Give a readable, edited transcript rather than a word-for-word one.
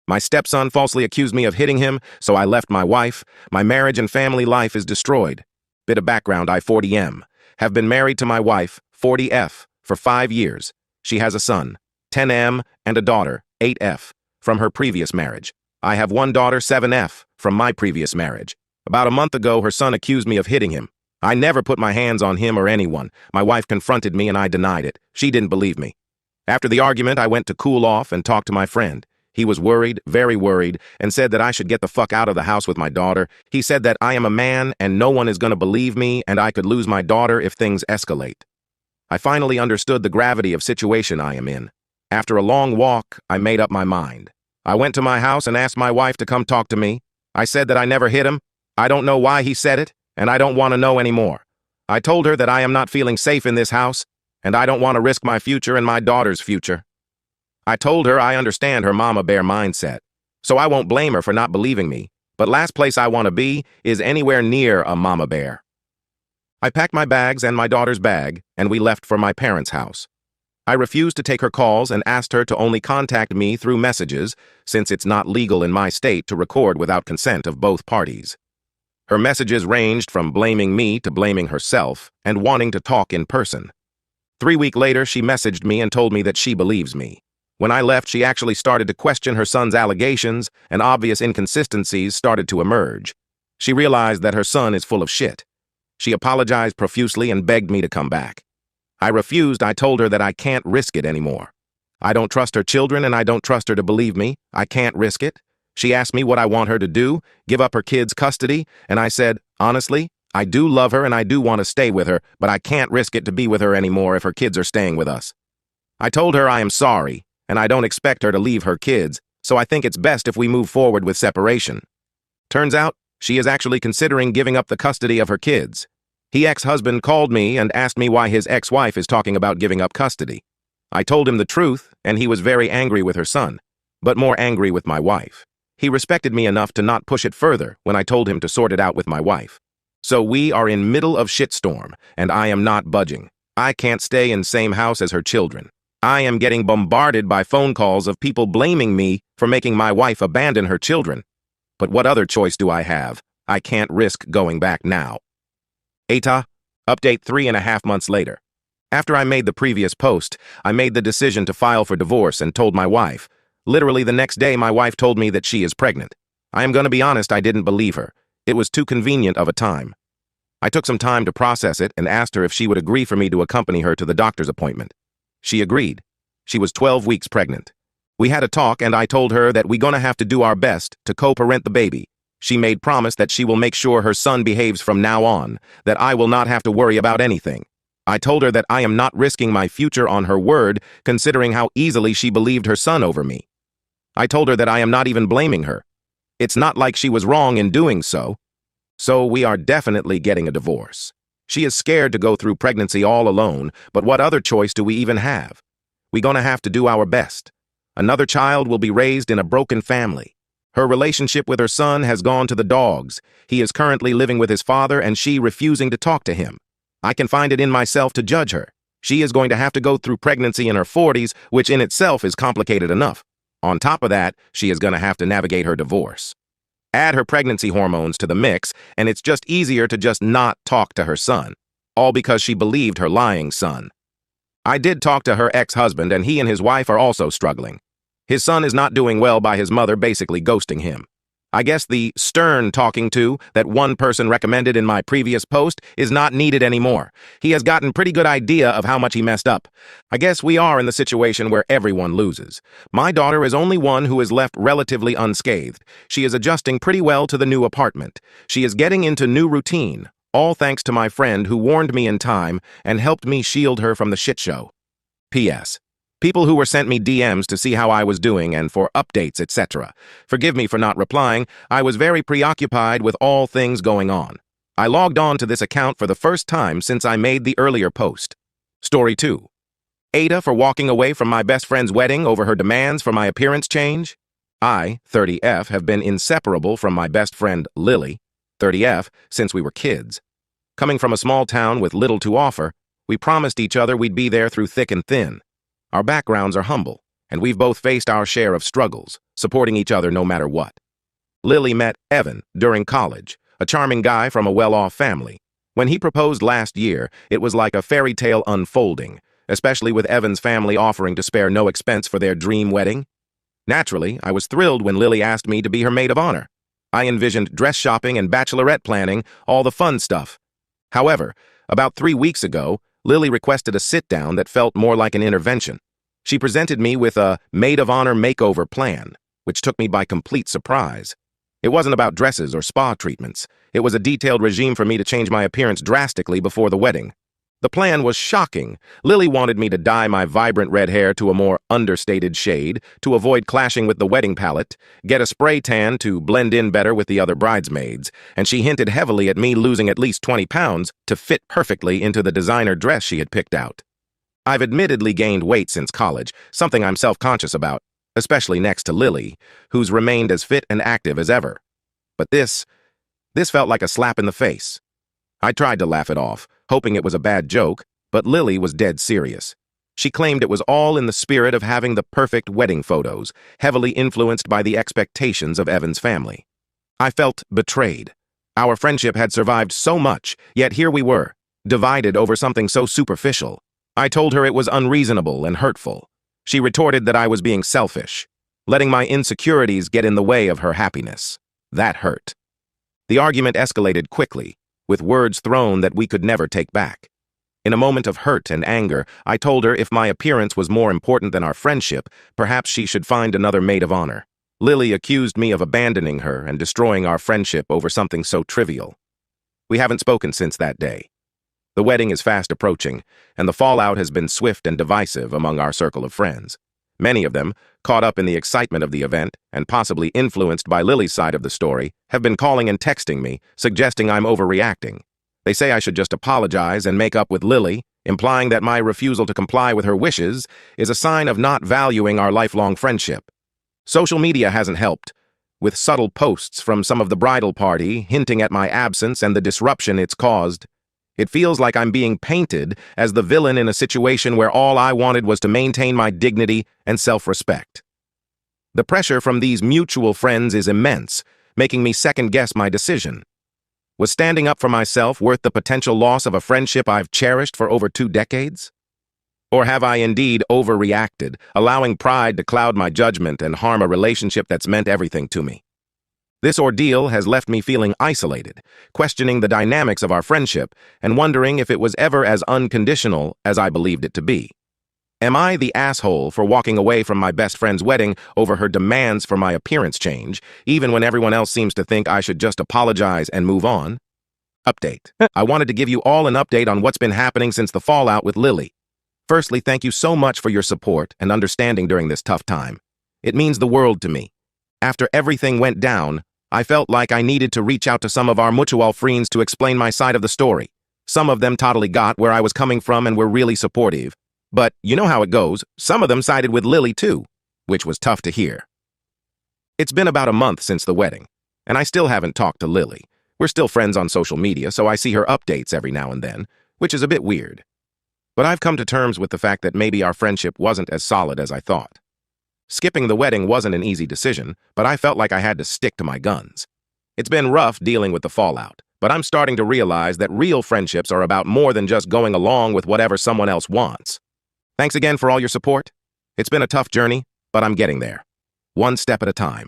My stepson falsely accused me of hitting him, so I left my wife. My marriage and family life is destroyed. Bit of background, I 40M. Have been married to my wife, 40F, for 5 years. She has a son, 10M, and a daughter, 8F, from her previous marriage. I have one daughter, 7F, from my previous marriage. About a month ago, her son accused me of hitting him. I never put my hands on him or anyone. My wife confronted me and I denied it. She didn't believe me. After the argument, I went to cool off and talked to my friend. He was worried, very worried, and said that I should get the fuck out of the house with my daughter. He said that I am a man and no one is going to believe me and I could lose my daughter if things escalate. I finally understood the gravity of situation I am in. After a long walk, I made up my mind. I went to my house and asked my wife to come talk to me. I said that I never hit him. I don't know why he said it, and I don't want to know anymore. I told her that I am not feeling safe in this house, and I don't want to risk my future and my daughter's future. I told her I understand her mama bear mindset, so I won't blame her for not believing me, but last place I want to be is anywhere near a mama bear. I packed my bags and my daughter's bag, and we left for my parents' house. I refused to take her calls and asked her to only contact me through messages, since it's not legal in my state to record without consent of both parties. Her messages ranged from blaming me to blaming herself and wanting to talk in person. 3 weeks later, she messaged me and told me that she believes me. When I left, she actually started to question her son's allegations, and obvious inconsistencies started to emerge. She realized that her son is full of shit. She apologized profusely and begged me to come back. I refused. I told her that I can't risk it anymore. I don't trust her children and I don't trust her to believe me. I can't risk it. She asked me what I want her to do, give up her kids' custody, and I said, honestly, I do love her and I do want to stay with her, but I can't risk it to be with her anymore if her kids are staying with us. I told her I am sorry, and I don't expect her to leave her kids, so I think it's best if we move forward with separation. Turns out, she is actually considering giving up the custody of her kids. His ex-husband called me and asked me why his ex-wife is talking about giving up custody. I told him the truth, and he was very angry with her son, but more angry with my wife. He respected me enough to not push it further when I told him to sort it out with my wife. So we are in middle of shitstorm, and I am not budging. I can't stay in same house as her children. I am getting bombarded by phone calls of people blaming me for making my wife abandon her children. But what other choice do I have? I can't risk going back now. AITA, update 3.5 months later. After I made the previous post, I made the decision to file for divorce and told my wife. Literally the next day, my wife told me that she is pregnant. I am going to be honest, I didn't believe her. It was too convenient of a time. I took some time to process it and asked her if she would agree for me to accompany her to the doctor's appointment. She agreed. She was 12 weeks pregnant. We had a talk and I told her that we're gonna have to do our best to co-parent the baby. She made promise that she will make sure her son behaves from now on, that I will not have to worry about anything. I told her that I am not risking my future on her word, considering how easily she believed her son over me. I told her that I am not even blaming her. It's not like she was wrong in doing so. So we are definitely getting a divorce. She is scared to go through pregnancy all alone, but what other choice do we even have? We're gonna have to do our best. Another child will be raised in a broken family. Her relationship with her son has gone to the dogs. He is currently living with his father and she refusing to talk to him. I can find it in myself to judge her. She is going to have to go through pregnancy in her 40s, which in itself is complicated enough. On top of that, she is going to have to navigate her divorce. Add her pregnancy hormones to the mix, and it's just easier to just not talk to her son. All because she believed her lying son. I did talk to her ex-husband, and he and his wife are also struggling. His son is not doing well by his mother basically ghosting him. I guess the stern talking to that one person recommended in my previous post is not needed anymore. He has gotten pretty good idea of how much he messed up. I guess we are in the situation where everyone loses. My daughter is only one who is left relatively unscathed. She is adjusting pretty well to the new apartment. She is getting into new routine, all thanks to my friend who warned me in time and helped me shield her from the shit show. P.S. People who were sent me DMs to see how I was doing and for updates, etc. Forgive me for not replying. I was very preoccupied with all things going on. I logged on to this account for the first time since I made the earlier post. Story 2. AITA for walking away from my best friend's wedding over her demands for my appearance change. I, 30F, have been inseparable from my best friend, Lily, 30F, since we were kids. Coming from a small town with little to offer, we promised each other we'd be there through thick and thin. Our backgrounds are humble. and we've both faced our share of struggles, supporting each other no matter what. Lily met Evan during college, a charming guy from a well-off family. When he proposed last year, it was like a fairy tale unfolding, especially with Evan's family offering to spare no expense for their dream wedding. Naturally, I was thrilled when Lily asked me to be her maid of honor. I envisioned dress shopping and bachelorette planning, all the fun stuff. However, about 3 weeks ago, Lily requested a sit-down that felt more like an intervention. She presented me with a maid of honor makeover plan, which took me by complete surprise. It wasn't about dresses or spa treatments. It was a detailed regime for me to change my appearance drastically before the wedding. The plan was shocking. Lily wanted me to dye my vibrant red hair to a more understated shade to avoid clashing with the wedding palette, get a spray tan to blend in better with the other bridesmaids, and she hinted heavily at me losing at least 20 pounds to fit perfectly into the designer dress she had picked out. I've admittedly gained weight since college, something I'm self-conscious about, especially next to Lily, who's remained as fit and active as ever. But this felt like a slap in the face. I tried to laugh it off, hoping it was a bad joke, but Lily was dead serious. She claimed it was all in the spirit of having the perfect wedding photos, heavily influenced by the expectations of Evan's family. I felt betrayed. Our friendship had survived so much, yet here we were, divided over something so superficial. I told her it was unreasonable and hurtful. She retorted that I was being selfish, letting my insecurities get in the way of her happiness. That hurt. The argument escalated quickly, with words thrown that we could never take back. In a moment of hurt and anger, I told her if my appearance was more important than our friendship, perhaps she should find another maid of honor. Lily accused me of abandoning her and destroying our friendship over something so trivial. We haven't spoken since that day. The wedding is fast approaching, and the fallout has been swift and divisive among our circle of friends. Many of them, caught up in the excitement of the event and possibly influenced by Lily's side of the story, have been calling and texting me, suggesting I'm overreacting. They say I should just apologize and make up with Lily, implying that my refusal to comply with her wishes is a sign of not valuing our lifelong friendship. Social media hasn't helped, with subtle posts from some of the bridal party hinting at my absence and the disruption it's caused. It feels like I'm being painted as the villain in a situation where all I wanted was to maintain my dignity and self-respect. The pressure from these mutual friends is immense, making me second-guess my decision. Was standing up for myself worth the potential loss of a friendship I've cherished for over 2 decades? Or have I indeed overreacted, allowing pride to cloud my judgment and harm a relationship that's meant everything to me? This ordeal has left me feeling isolated, questioning the dynamics of our friendship and wondering if it was ever as unconditional as I believed it to be. Am I the asshole for walking away from my best friend's wedding over her demands for my appearance change, even when everyone else seems to think I should just apologize and move on? Update. I wanted to give you all an update on what's been happening since the fallout with Lily. Firstly, thank you so much for your support and understanding during this tough time. It means the world to me. After everything went down, I felt like I needed to reach out to some of our mutual friends to explain my side of the story. Some of them totally got where I was coming from and were really supportive. But you know how it goes, some of them sided with Lily too, which was tough to hear. It's been about a month since the wedding, and I still haven't talked to Lily. We're still friends on social media, so I see her updates every now and then, which is a bit weird. But I've come to terms with the fact that maybe our friendship wasn't as solid as I thought. Skipping the wedding wasn't an easy decision, but I felt like I had to stick to my guns. It's been rough dealing with the fallout, but I'm starting to realize that real friendships are about more than just going along with whatever someone else wants. Thanks again for all your support. It's been a tough journey, but I'm getting there. One step at a time.